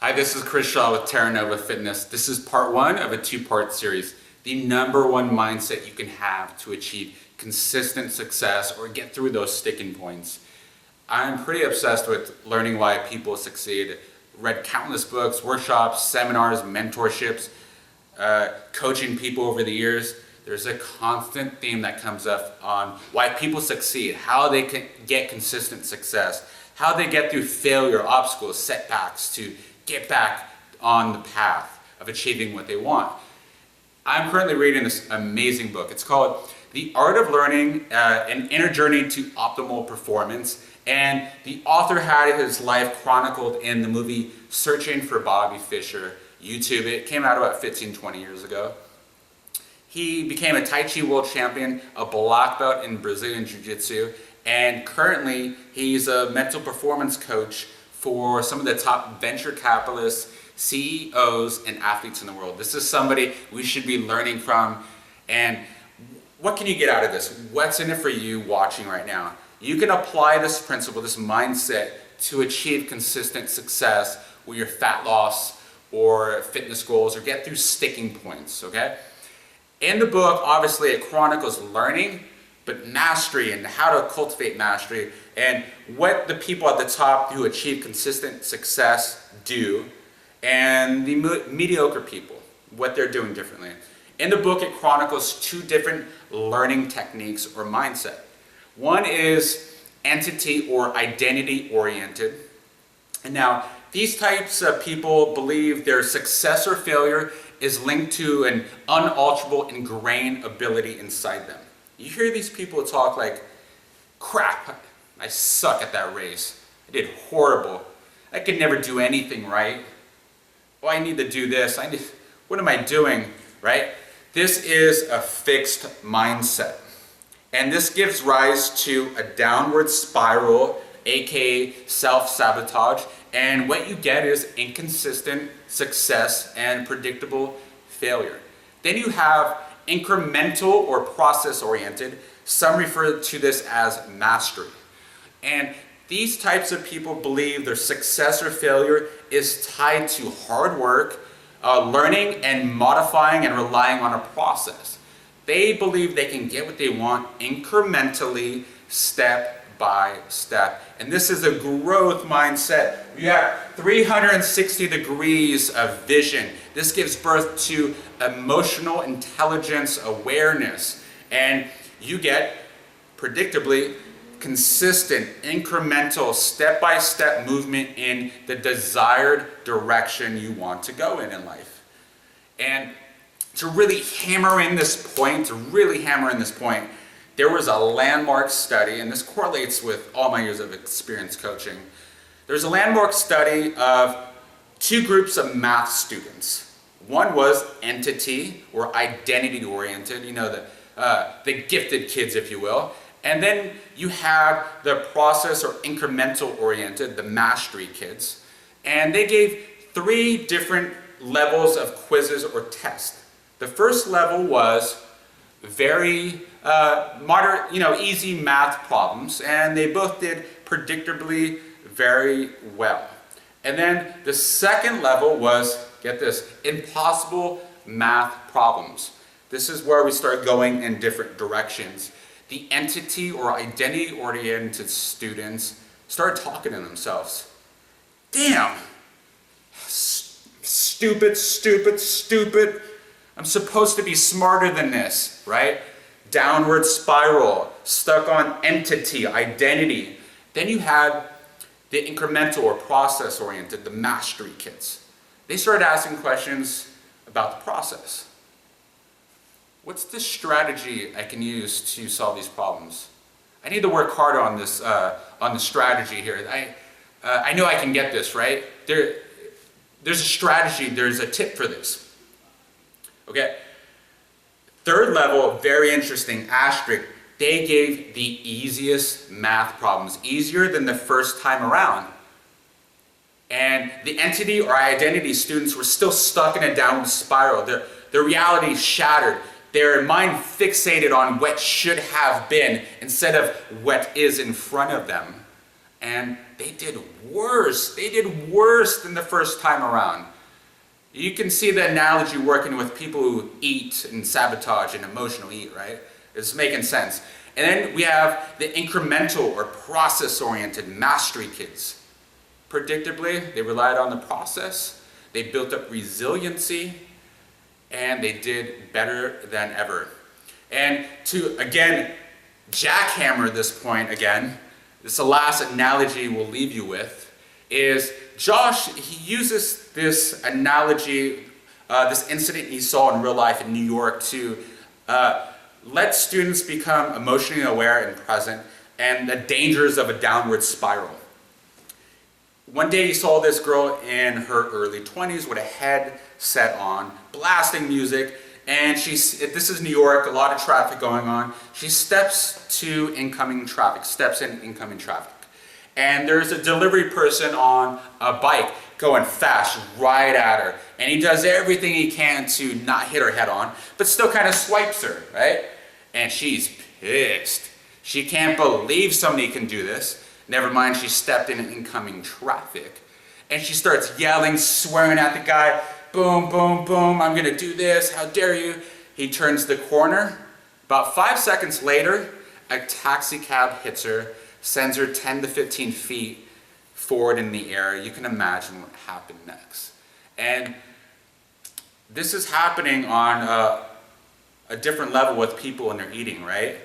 Hi, this is Chris Shaw with Terranova Fitness. This is part one of a two-part series. The number one mindset you can have to achieve consistent success or get through those sticking points. I'm pretty obsessed with learning why people succeed. Read countless books, workshops, seminars, mentorships, coaching people over the years. There's a constant theme that comes up on why people succeed, how they can get consistent success, how they get through failure, obstacles, setbacks to get back on the path of achieving what they want. I'm currently reading this amazing book. It's called The Art of Learning, An Inner Journey to Optimal Performance. And the author had his life chronicled in the movie Searching for Bobby Fischer. YouTube it. Came out about 15-20 years ago. He became a Tai Chi world champion, a black belt in Brazilian Jiu-Jitsu, and currently he's a mental performance coach for some of the top venture capitalists, CEOs, and athletes in the world. This is somebody we should be learning from. And what can you get out of this? What's in it for you watching right now? You can apply this principle, this mindset, to achieve consistent success with your fat loss or fitness goals or get through sticking points, okay? In the book, obviously, it chronicles learning, but mastery and how to cultivate mastery and what the people at the top who achieve consistent success do and the mediocre people, what they're doing differently. In the book, it chronicles two different learning techniques or mindset. One is entity or identity oriented. And now, these types of people believe their success or failure is linked to an unalterable ingrained ability inside them. You hear these people talk like, crap, I suck at that race. I did horrible. I could never do anything right. Oh, I need to do this. What am I doing, right? This is a fixed mindset. And this gives rise to a downward spiral, aka self-sabotage. And what you get is inconsistent success and predictable failure. Then you have incremental or process-oriented. Some refer to this as mastery. And these types of people believe their success or failure is tied to hard work, learning and modifying and relying on a process. They believe they can get what they want incrementally, step by step. And this is a growth mindset. You have 360 degrees of vision. This gives birth to emotional intelligence, awareness, and you get, predictably, consistent, incremental, step-by-step movement in the desired direction you want to go in life. And to really hammer in this point, there was a landmark study, and this correlates with all my years of experience coaching. There's a landmark study of two groups of math students. One was entity or identity oriented, the gifted kids, if you will. And then you have the process or incremental oriented, the mastery kids. And they gave three different levels of quizzes or tests. The first level was very moderate, easy math problems, and they both did predictably very well. And then the second level was, get this, impossible math problems. This is where we start going in different directions. The entity or identity-oriented students start talking to themselves. Damn, stupid. I'm supposed to be smarter than this, right? Downward spiral, stuck on entity, identity. Then you had the incremental or process-oriented, the mastery kids. They started asking questions about the process. What's the strategy I can use to solve these problems? I need to work harder on this, on the strategy here. I know I can get this, right? There's a strategy, there's a tip for this. Okay, third level, very interesting, asterisk, they gave the easiest math problems, easier than the first time around. And the entity or identity students were still stuck in a downward spiral. Their reality shattered. Their mind fixated on what should have been instead of what is in front of them. And they did worse. They did worse than the first time around. You can see the analogy working with people who eat and sabotage and emotional eat, right? It's making sense. And then we have the incremental or process-oriented mastery kids. Predictably, they relied on the process, they built up resiliency, and they did better than ever. And to, again, jackhammer this point again, this is the last analogy we'll leave you with, is Josh, he uses this analogy, this incident he saw in real life in New York to let students become emotionally aware and present and the dangers of a downward spiral. One day he saw this girl in her early 20s with a headset on, blasting music, and this is New York, a lot of traffic going on. She steps in incoming traffic. And there's a delivery person on a bike going fast right at her. And he does everything he can to not hit her head on, but still kind of swipes her, right? And she's pissed. She can't believe somebody can do this. Never mind, she stepped in incoming traffic. And she starts yelling, swearing at the guy, boom, boom, boom, I'm gonna do this, how dare you. He turns the corner. About 5 seconds later, a taxi cab hits her, sends her 10 to 15 feet forward in the air. You can imagine what happened next. And this is happening on a different level with people in their eating, right?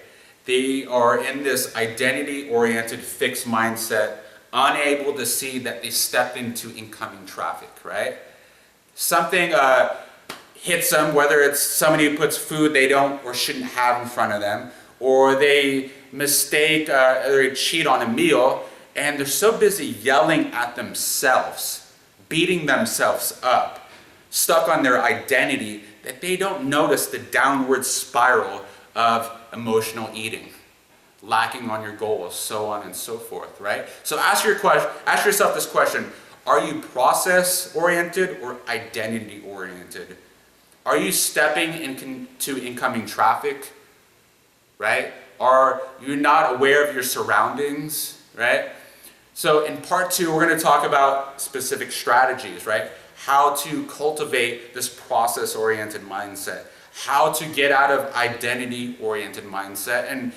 They are in this identity-oriented fixed mindset, unable to see that they stepped into incoming traffic, right? Something hits them, whether it's somebody who puts food they don't or shouldn't have in front of them, or they mistake or they cheat on a meal, and they're so busy yelling at themselves, beating themselves up, stuck on their identity, that they don't notice the downward spiral of emotional eating, lacking on your goals, so on and so forth, right? So ask yourself this question: are you process-oriented or identity-oriented? Are you stepping into incoming traffic, right? Are you not aware of your surroundings, right? So in part 2, we're going to talk about specific strategies, right? How to cultivate this process-oriented mindset, how to get out of identity-oriented mindset, and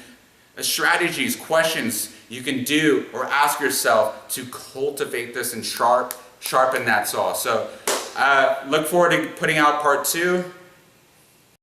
strategies, questions you can do or ask yourself to cultivate this and sharpen that saw. So look forward to putting out part 2.